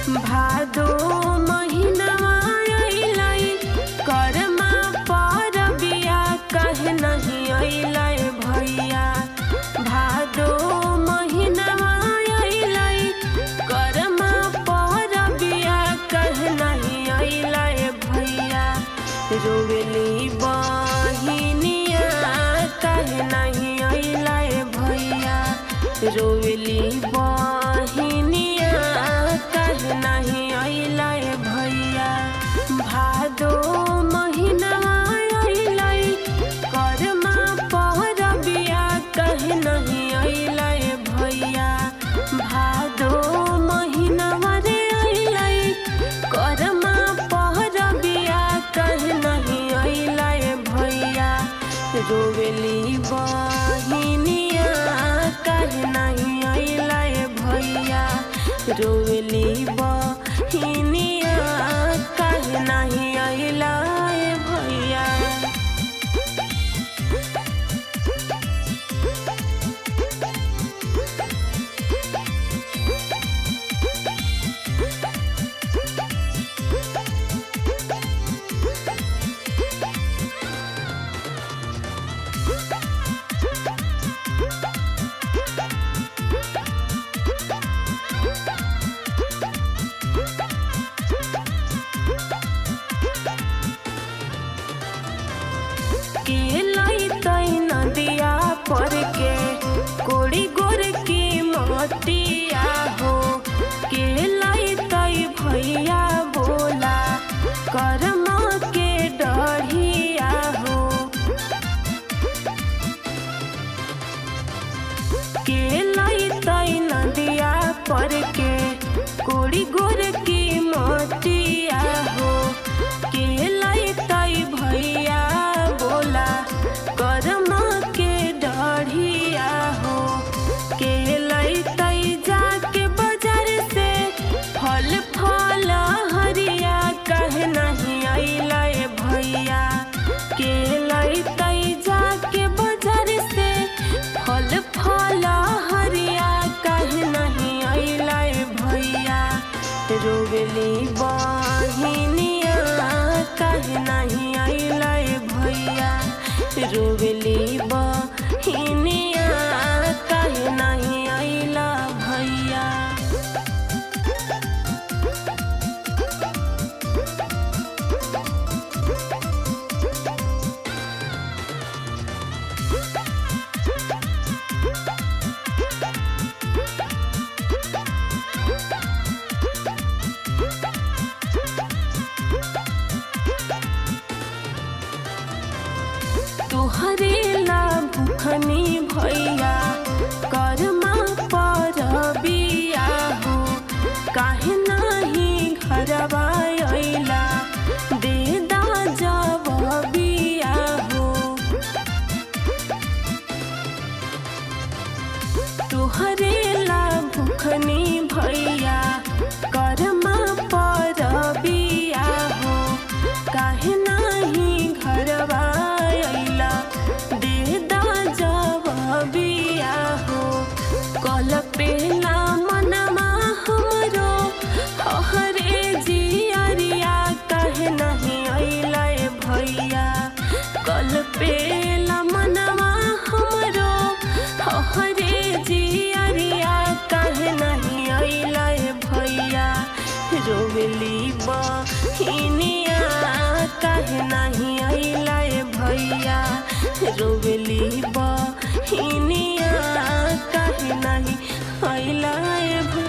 भादो महीनवा अइलै करमा परबिया कहे नहीं अइलै भैया। भादो महीनवा अइलै करमा परबिया कहे नहीं अइलै भैया। रोवेली बहिनिया कहे नहीं अइलै भैया। रोवेली बहिनिया कहे नहीं अइलै भैया। भादो महीनवा अइलै करमा परबिया कहे नहीं अइलै भैया। भादो महीनवा रे अइलै करमा परबिया कहे नहीं अइलै भैया। रोवेली बहिनिया कहे नहीं अइलै भैया। रोवेली बहिनिया कहे नहीं अइलै भैया। के लैतै नदिया पर के कोड़ी गोर की मोतिया हो। के लैतै भैया बोला कर्मा के डढ़िया हो। के लैतै नदिया पर के कोड़ी गोर की मोतिया हो। के लैतै भैया बोला कर्मा के डढ़िया हो। के लैतै जाके बाजार से फल फल हरिया कहे नहीं अइलै भैया। के लैतै जाके बाजार से फल फल हरिया कहे नहीं अइलै भैया। रोवेली बहिनिया कहे नहीं अइलै भैया। रोवेली बहिनिया कहे नहीं अइलै भैया। तुहरे ला भूखनी भैया कर्मा परबिया हो। काहे नहीं घरवा अइला दे दा जवाबिया हो। तुहरे ला भूखनी भैया कर्मा परबिया हो। काहे नहीं घरवा जवाबिया हो। कल पेला मनमा हमरो हरे जियरिया कहे नहीं अइलै भैया। कल पेला मनमा हमरो हरे जियरिया कहे नहीं अइलै भैया। रोवेली बहिनिया कहे नहीं अइलै भैया। रोवेली बहिनिया कहे नहीं अइलै भैया।